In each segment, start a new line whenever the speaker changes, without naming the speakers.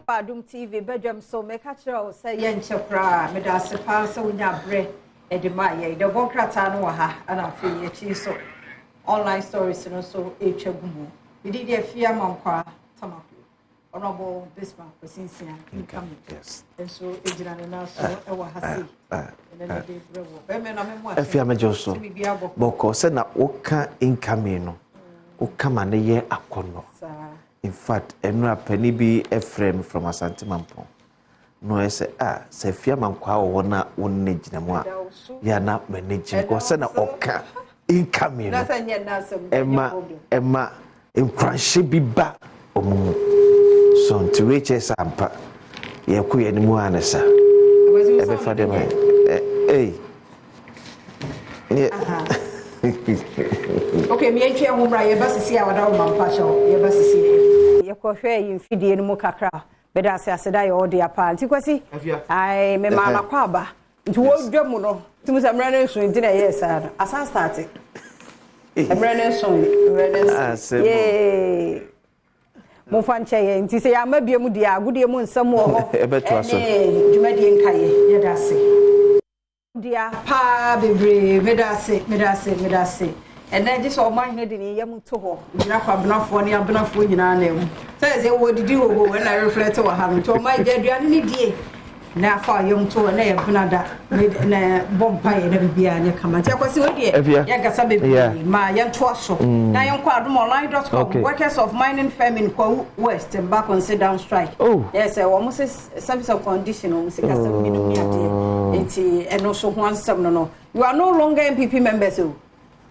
Badwam TV Badwam so make a show say yenchapra me da se pa so nya bre e de ma ye de bonkrata no ha ana fe ye chi so online stories no so e twagumu e di de fia mankwa tamaku honorable Bismarck Pesinsia incoming
yes
and so e jira na so e wa hasi and then de brewo be me na me mo
afia me joso boko se na woka incoming no woka ma ne ye akono in fact enura pani bi a friend from Asante Mampo no I say say fia mankwa wo na wonne ginamu a ya na manage ko se na oka incoming
na say nye na asem
ema nkwanhye bi ba omu so ntiweche sampa ye ku ye ni mu anesa ebe fa de mai
okay me entwe ho bra ye basisi a wada wo mampa show ye basisi ye ko hwe yin fidie no mu kakra beda aseda ye odi apa nti kwasi ai me ma na kwa ba nti wo dwam no timu samra na nso nti na ye sa asa start samra na nso ye mo fanche ye nti se ya mabie mu dia agudie mu nsam wo ho
ebeto aso
dwumadie nkaye ye da se dia pa bebre medase and then this all my head in yam to ho nyina kwa benafo ne abenafo nyina na mu say wo didi wo when I reflect what happen to my aduane ni die na fa yam to na ya benada na bompa ye na bibia nya kama ti akwasi wo die ya gasa bebre ma ya to aso na yan kwa adomonline.com workers of mining firm in Kwa West and back on sit down strike yes wo mo service of condition wo se kasa binu mi ade enti eno so ho ansem no you are no longer MPP members o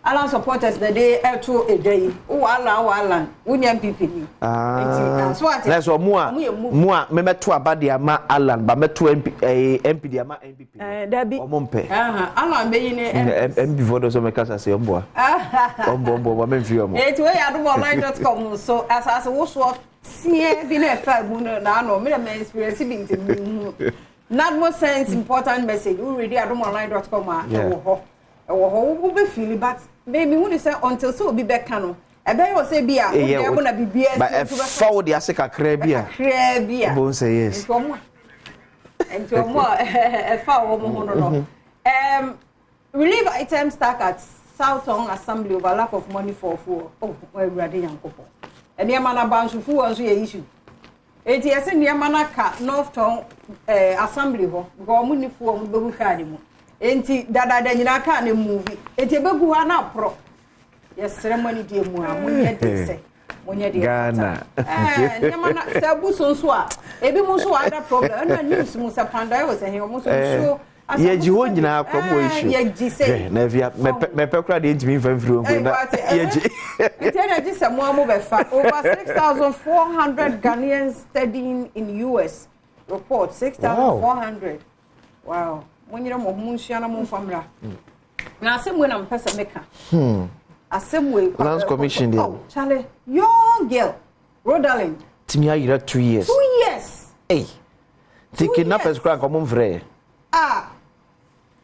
Alan supporters the day to a day o Alan unya MPP ni enti so ati
let's mo a me meto abade ama Alan ba meto MP di ama MPP
dabi
o mo mpe
Alan be yin
MP vodo so me kasa se ombo ombo ba me fi omo
enti we adomonline.com so as wo so sie bi na fa mu na no me na experience bi nti not more sense important message we ready adomonline.com wo ho be feel but baby when you say until so be back no e be you say bia wo dey go na bibia
but forward ya se kakra bia bo say yes
ento mo e fa wo mo no relief items stack at Southern Assembly over lack of money for we ready yankopo e ne ma na bansufu wo so ye issue eti ese ne ma na ka Northern Assembly ho go mu ni fu o mu be hu ka ni mu enti dada nyina ka na movie enti ebegu ha na pro yes ceremony die mu a munye de se munye de
Ghana
nyama na sabu sonso a ebi mu so ada problem na news mu sa panda we se he mu so
ye ji ho nyina akwa mo issue
ye ji se
na via me pekra de ntimi famfiri onko na ye ji
enti na ji se mu amu be fa over 6,400 Ghanaians studying in US report 6,400 wow Monyere mo hunshia na mo famra na asemwe na mpesa meka asemwe
Lands Commission dey
chale young girl Rodaline
timi ayira 2 years hey tiki na peskra ko mo mfre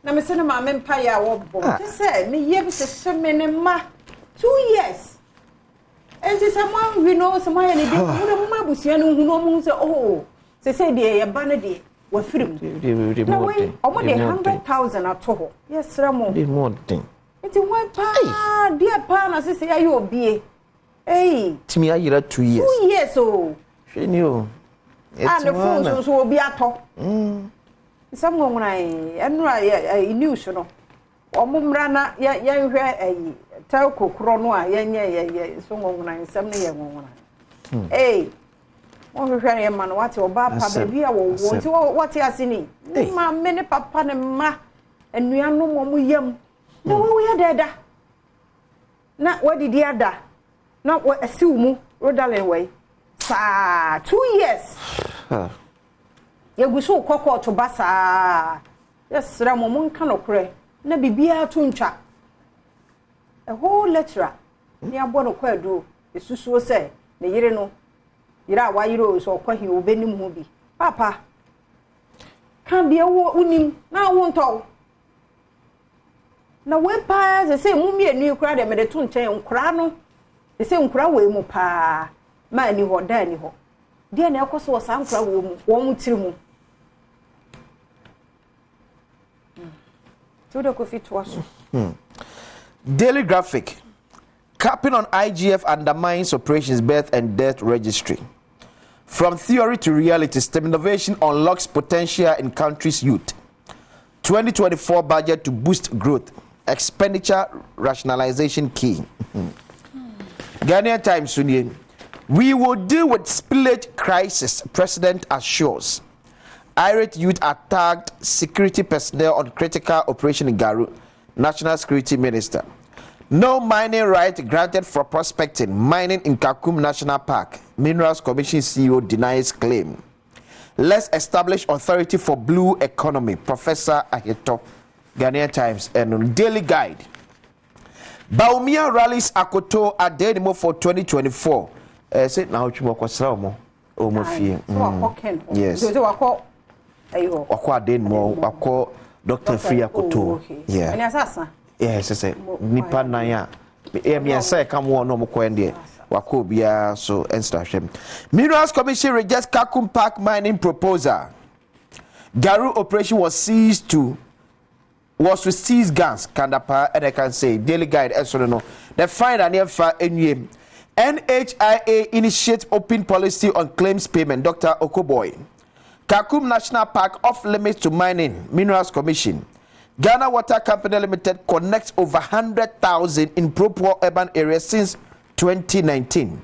na me se na ma mempa ya wo bo se me ye bi se me ne ma 2 years enti someone we know someone any dey mo ma busia no hu no mo se se dey ye ba ne dey wa film na we omo de 100,000 atoho yes ramo
de more thing
enti one pa dia pa na se ya yo bie
timi ayira 2 years
2 years o
sheni o
the phone so obi ato someone when I news no omo mra na ya hwe tel kokro no a ye so ngona nsam ne ye ngona mo hwehwe ye man what oba pa baby a wo nti what asini ma me ne papa ne ma anuano mo yam na we ya deda na wadidi ada na asiw mu Rodalen way sa 2 years ye guso kokko to basa yes ra mo nka no kure na bibia to ntwa a whole lecturer ni abono kwadu esusuo se ne yire no yira wa yiro so kwahi obenim ho bi papa kan bia wo unim na wo nto na we pa se mumie anu kura de me de to nchen nkura no se nkura we mu pa ma ni ho da ni ho dia na ekoso wo sankra wo mu tiri mu to the coffee to us.
Daily Graphic. Capping on IGF undermines operations birth and death registry. From theory to reality, STEM innovation unlocks potential in country's youth. 2024 budget to boost growth. Expenditure rationalization key. Ghanaian Times Union. We will deal with spillage crisis, President assures. Irate youth attacked security personnel on critical operation in Garu. National Security Minister. No mining right granted for prospecting. Mining in Kakum National Park. Minerals Commission CEO denies claim. Let's establish authority for blue economy. Professor Aheto. Ghanaian Times and Daily Guide. Baumia rallies Akoto Adenimo for 2024. Say now Chumoko Omo Fie. Yes. Wako Adenimo, Wako Dr. Free Akoto. Yeah.
And assassin.
Yes, I say Nipa Naya. Me say come on no mo kwende. Wako bia so instruction. Minerals Commission rejects Kakum Park mining proposal. Garu operation was to seize guns. Kandapa and I can say Daily Guide no. The find an for NUM. NHIA initiates open policy on claims payment. Dr. Okoboy. Kakum National Park off limits to mining. Minerals Commission. Ghana Water Company Limited connects over 100,000 in pro-poor urban areas since 2019.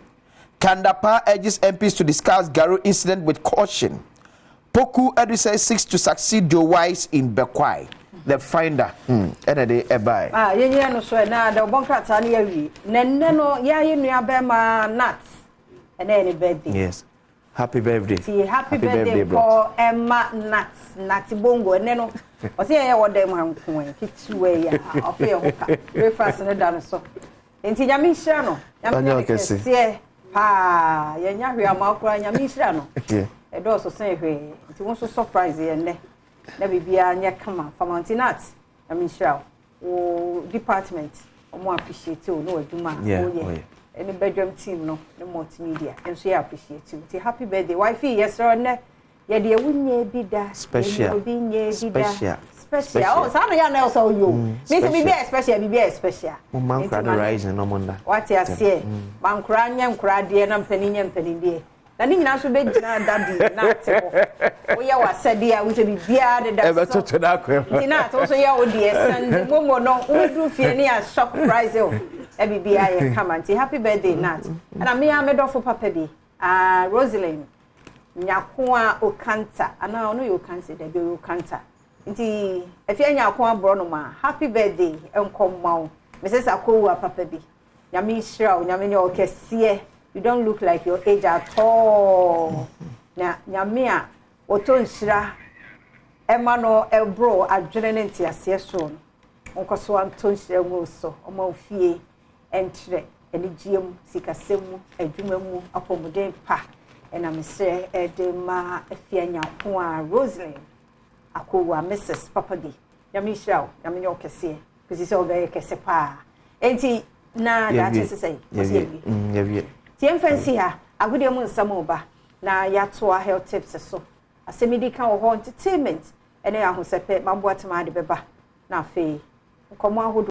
Kandapa urges MPs to discuss Garu incident with caution. Poku Edisa seeks to succeed Joe Wise in Bekwai. The finder.
Yenye no so na the bonkrata na yawi. Nenne no ya yenua be ma nuts. And any birthday.
Yes. Happy birthday.
Happy birthday for Emma Nuts. Nati bongo neno. O se ye wo dem hanko en kitwe ya. Ofe hoka. Breakfast na da no so. Enti nyame hira no. Nyame kese. Pa, yenya hwe amakura nyame hira no. E do so sen hwe. Enti won so surprise ye ne. Na bibia nya kama famantinat. Nyame hira. O department omo appreciate o no aduma o ye. Any Badwam team no multimedia and so appreciate you. Happy birthday wifey yes or ne ye de wunye bida
special
oh some ya na so you me be special
man cry rise no monda
what you say man kra nkra de na mpani de na ni nyina so be gina daddy na te ho we ya wasade a we se bibia de da so
to na kwa
na to so ya o de send momo no we do fie ni a shock prize o Bibia ye come and happy birthday Nat. And I me amedofo papa bi. Rosalind. Nyakwa Okanta. Ana ono you can say that you Okanta. Nti if you nyakwa bro no ma happy birthday enkomma. Mrs. Akowa papa bi. Nyame hira, nyame nye okese. You don't look like your age at all. Na nyame a oto hira Emma no elbro adwene ne ntiase so. Onkoso anto hira mu so. Oma ofie entre enigiem sikasemu adwumamu apomuden pa ena mesre edema afianya ho a Rosalind Akowa Mrs. Papagi nyame hirawo nyame nye okese kwesi se obeye kese pa enti na that is say
yeah
tiem fancy ha agudie mu nsamo ba na yato a health tips so asemidi kan ho entertainment ene ya ho sepe maboatema de beba na fe nkomo